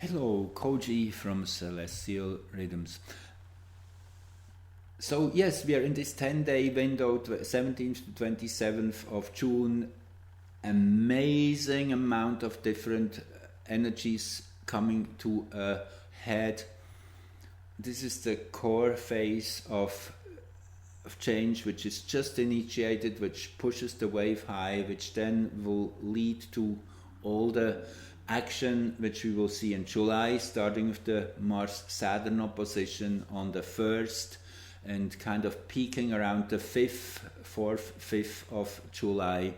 Hello, Koji from Celestial Rhythms. So yes, we are in this 10-day window, 17th to 27th of June. Amazing amount of different energies coming to a head. This is the core phase of change, which is just initiated, which pushes the wave high, which then will lead to all the action which we will see in July, starting with the Mars-Saturn opposition on the 1st and kind of peaking around the 4th, 5th of July,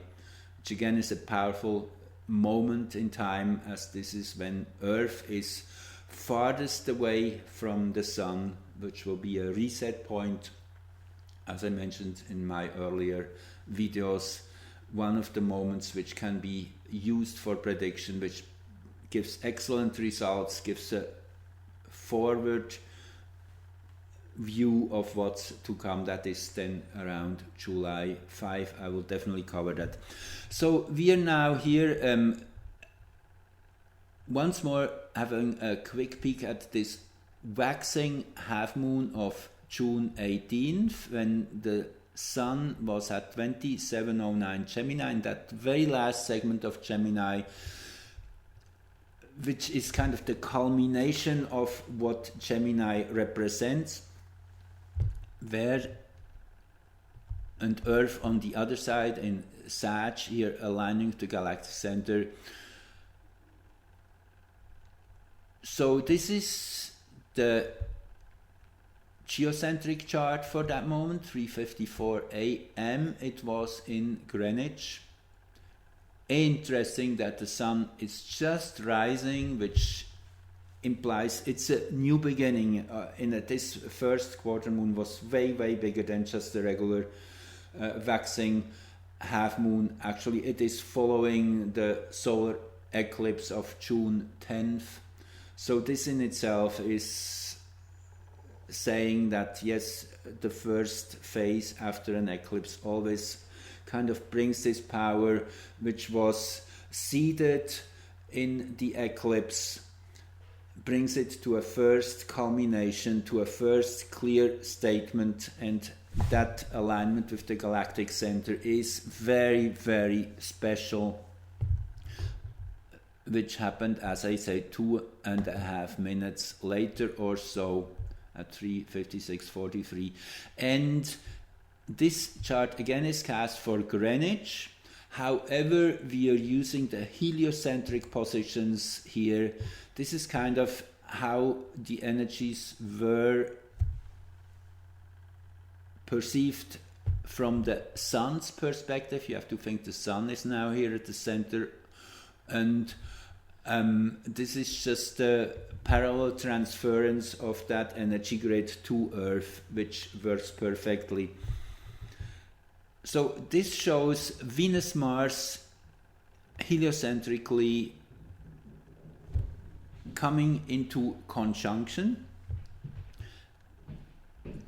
which again is a powerful moment in time, as this is when Earth is farthest away from the Sun, which will be a reset point. As I mentioned in my earlier videos, one of the moments which can be used for prediction, which gives excellent results, gives a forward view of what's to come. That is then around July 5. I will definitely cover that. So we are now here once more having a quick peek at this waxing half moon of June 18th, when the Sun was at 2709 Gemini, in that very last segment of Gemini, which is kind of the culmination of what Gemini represents, where and Earth on the other side in Sag, here aligning the galactic center. So this is the geocentric chart for that moment, 3:54 a.m. It was in Greenwich. Interesting that the Sun is just rising, which implies it's a new beginning. This first quarter moon was way bigger than just the regular waxing half moon. Actually, it is following the solar eclipse of June 10th. So this in itself is saying that yes, the first phase after an eclipse always kind of brings this power which was seeded in the eclipse, brings it to a first culmination, to a first clear statement, and that alignment with the galactic center is very special, which happened, as I say, 2.5 minutes later or so, at 3:56:43. And this chart again is cast for Greenwich. However, we are using the heliocentric positions here. This is kind of how the energies were perceived from the Sun's perspective. You have to think the Sun is now here at the center, and this is just a parallel transference of that energy grid to Earth, which works perfectly. So this shows Venus-Mars heliocentrically coming into conjunction.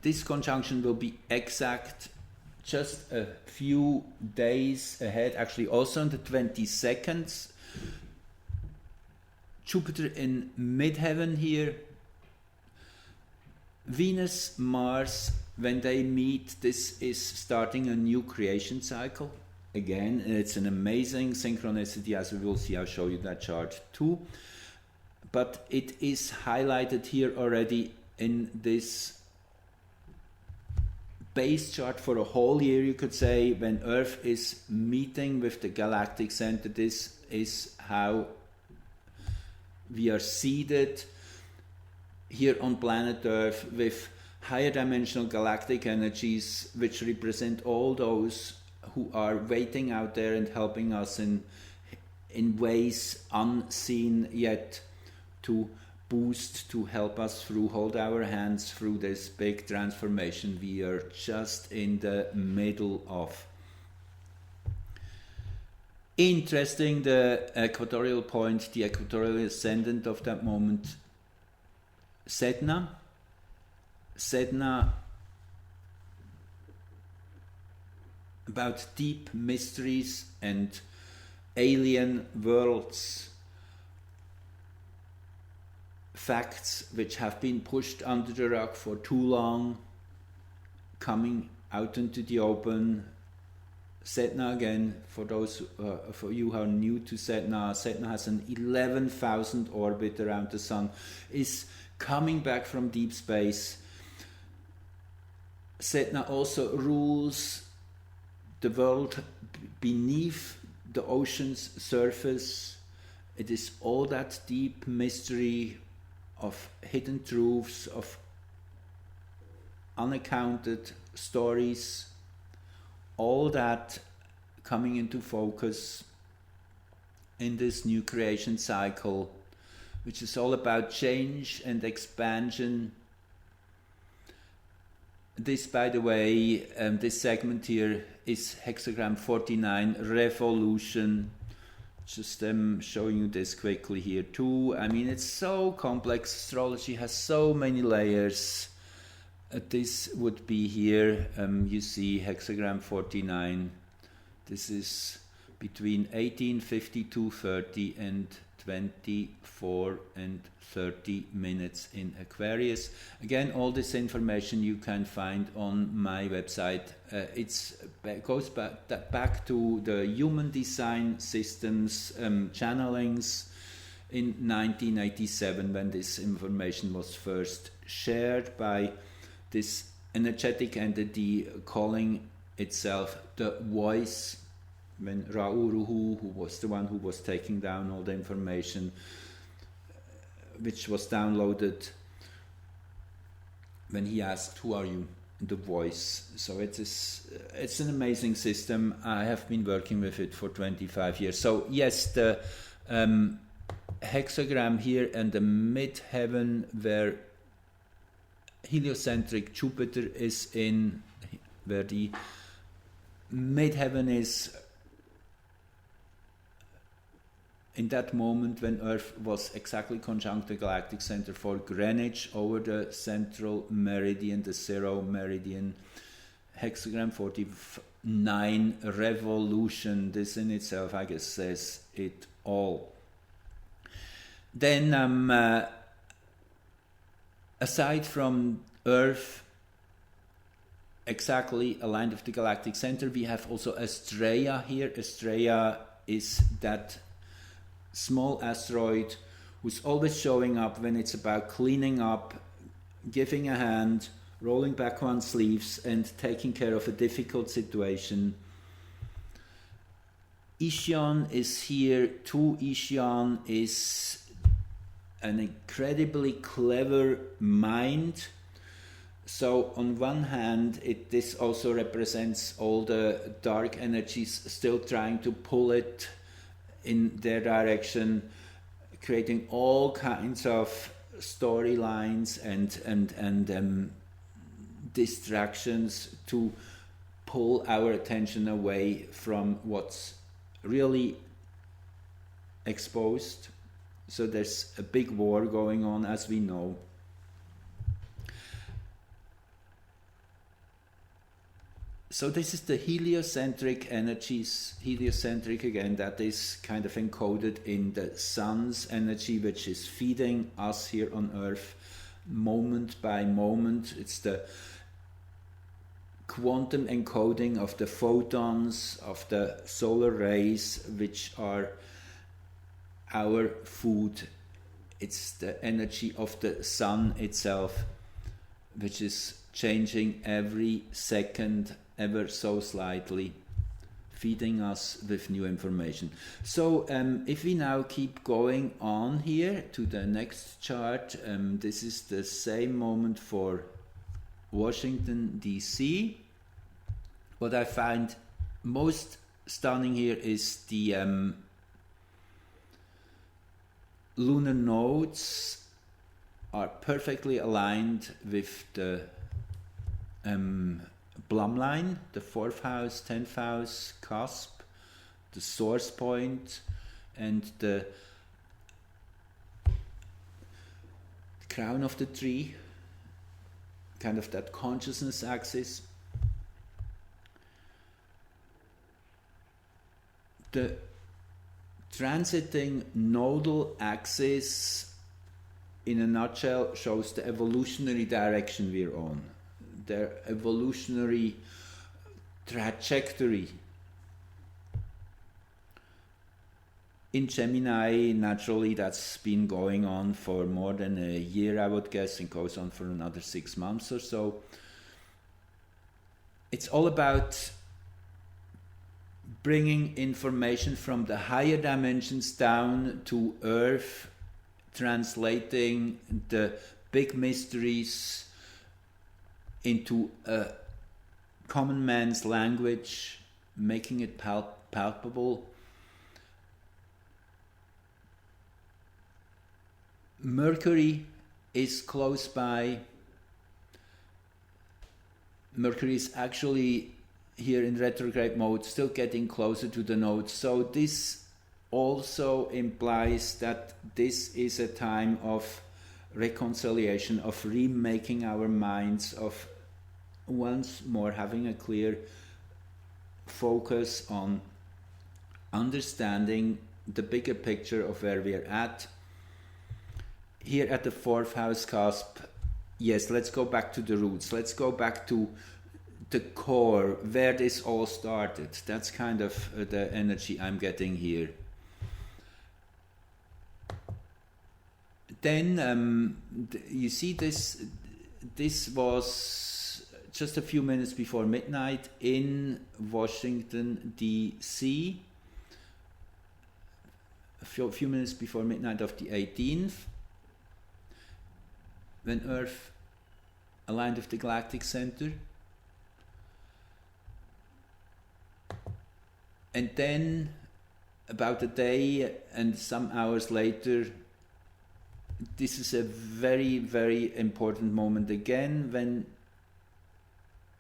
This conjunction will be exact just a few days ahead, actually also on the 22nd. Jupiter in midheaven here. Venus, Mars, when they meet, this is starting a new creation cycle. Again, it's an amazing synchronicity, as we will see. I'll show you that chart too. But it is highlighted here already in this base chart for a whole year, you could say. When Earth is meeting with the galactic center, this is how we are seated here on planet Earth with higher dimensional galactic energies, which represent all those who are waiting out there and helping us in ways unseen yet, to boost, to help us through, hold our hands through this big transformation we are just in the middle of. Interesting, the equatorial point, the equatorial ascendant of that moment, Sedna. About deep mysteries and alien worlds. facts which have been pushed under the rug for too long coming out into the open. Sedna again, for those for you who are new to Sedna, Sedna has an 11,000 orbit around the Sun, is coming back from deep space. Sedna also rules the world beneath the ocean's surface. It is all that deep mystery of hidden truths, of unaccounted stories, all that coming into focus in this new creation cycle, which is all about change and expansion. This, by the way, this segment here is hexagram 49, revolution. Just showing you this quickly here too. I mean, it's so complex. Astrology has so many layers. This would be here, you see hexagram 49. This is between 18:52:30 and 24 and 30 minutes in Aquarius. Again, all this information you can find on my website. It goes back to the human design systems channelings in 1987, when this information was first shared by this energetic entity calling itself the Voice, when Rauruhu, who was the one who was taking down all the information which was downloaded, when he asked, "Who are you?" The Voice. So it's an amazing system. I have been working with it for 25 years. So yes, the hexagram here and the midheaven where heliocentric Jupiter is in, where the midheaven is in that moment when Earth was exactly conjunct the galactic center for Greenwich over the central meridian, the zero meridian. Hexagram 49, revolution. This in itself, I guess, says it all. Then aside from Earth exactly aligned with the galactic center, we have also Astrea here. Astrea is that small asteroid who's always showing up when it's about cleaning up, giving a hand, rolling back one's sleeves and taking care of a difficult situation. Ishion is here too. Ishion is an incredibly clever mind. So on one hand, this also represents all the dark energies still trying to pull it in their direction, creating all kinds of storylines and distractions to pull our attention away from what's really exposed. So there's a big war going on, as we know. So this is the heliocentric energies. Heliocentric, again, that is kind of encoded in the sun's energy, which is feeding us here on Earth moment by moment. It's the quantum encoding of the photons, of the solar rays, which are our food. It's the energy of the sun itself, which is changing every second, ever so slightly, feeding us with new information. So if we now keep going on here to the next chart, this is the same moment for Washington, D.C. What I find most stunning here is the lunar nodes are perfectly aligned with the plumb line, the 4th house, 10th house cusp, the source point, and the crown of the tree, kind of that consciousness axis. The transiting nodal axis in a nutshell shows the evolutionary direction we're on, the evolutionary trajectory. In Gemini, naturally, that's been going on for more than a year, I would guess, and goes on for another 6 months or so. It's all about bringing information from the higher dimensions down to Earth, translating the big mysteries into a common man's language, making it palpable. Mercury is close by. Mercury is actually here in retrograde mode, still getting closer to the node. So this also implies that this is a time of reconciliation, of remaking our minds, of once more having a clear focus on understanding the bigger picture of where we're at. Here at the 4th house cusp, yes, let's go back to the roots. Let's go back to the core, where this all started. That's kind of the energy I'm getting here. Then you see this was just a few minutes before midnight in Washington, D.C. A few minutes before midnight of the 18th. When Earth aligned with the galactic center. And then, about a day and some hours later, this is a very, very important moment again, when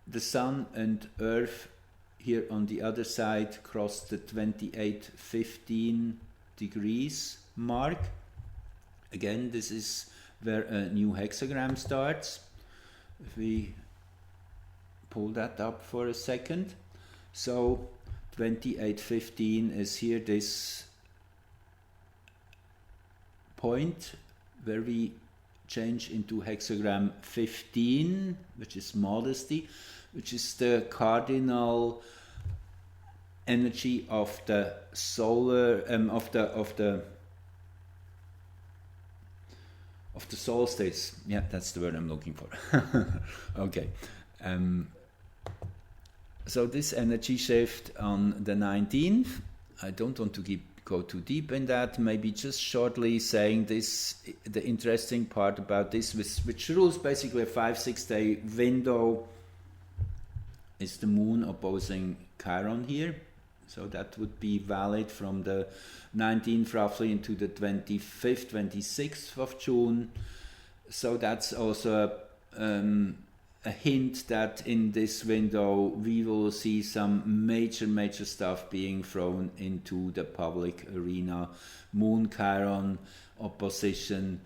the Sun and Earth here on the other side crossed the 28-15 degrees mark. Again, this is where a new hexagram starts. If we pull that up for a second. So 2815 is here, this point where we change into hexagram 15, which is modesty, which is the cardinal energy of the solar of the solstice. Yeah, that's the word I'm looking for. Okay. So this energy shift on the 19th, I don't want to go too deep in that, maybe just shortly saying this, the interesting part about this, which rules basically a 5-6 day window, is the moon opposing Chiron here. So that would be valid from the 19th roughly into the 25th, 26th of June. So that's also a hint that in this window we will see some major stuff being thrown into the public arena. Moon Chiron opposition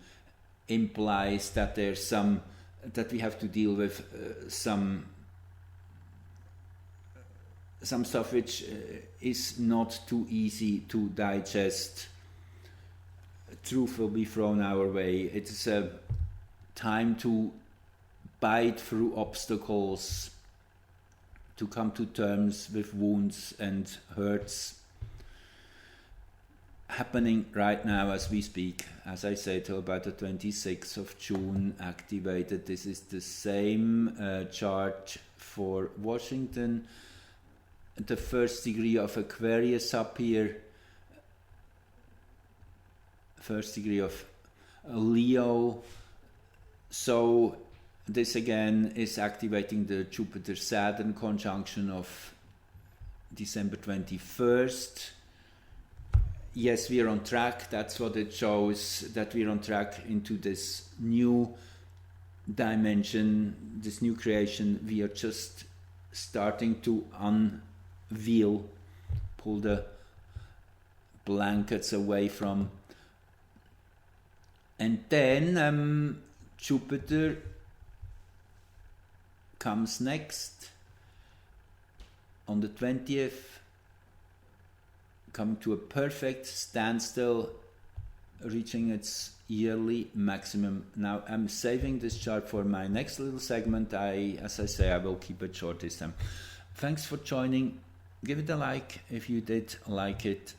implies that there's that we have to deal with some stuff which is not too easy to digest. Truth will be thrown our way. It's a time to bite through obstacles, to come to terms with wounds and hurts happening right now as we speak. As I say, till about the 26th of June activated. This is the same chart for Washington. The 1st degree of Aquarius up here, 1st degree of Leo. So this again is activating the Jupiter-Saturn conjunction of December 21st. Yes, we are on track. That's what it shows, that we're on track into this new dimension, this new creation. We are just starting to unveil, pull the blankets away from. And then Jupiter comes next on the 20th, coming to a perfect standstill reaching its yearly maximum. Now I'm saving this chart for my next little segment. As I say, I will keep it short this time. Thanks for joining. Give it a like if you did like it,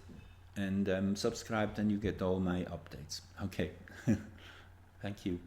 and subscribe, then you get all my updates. Okay. Thank you.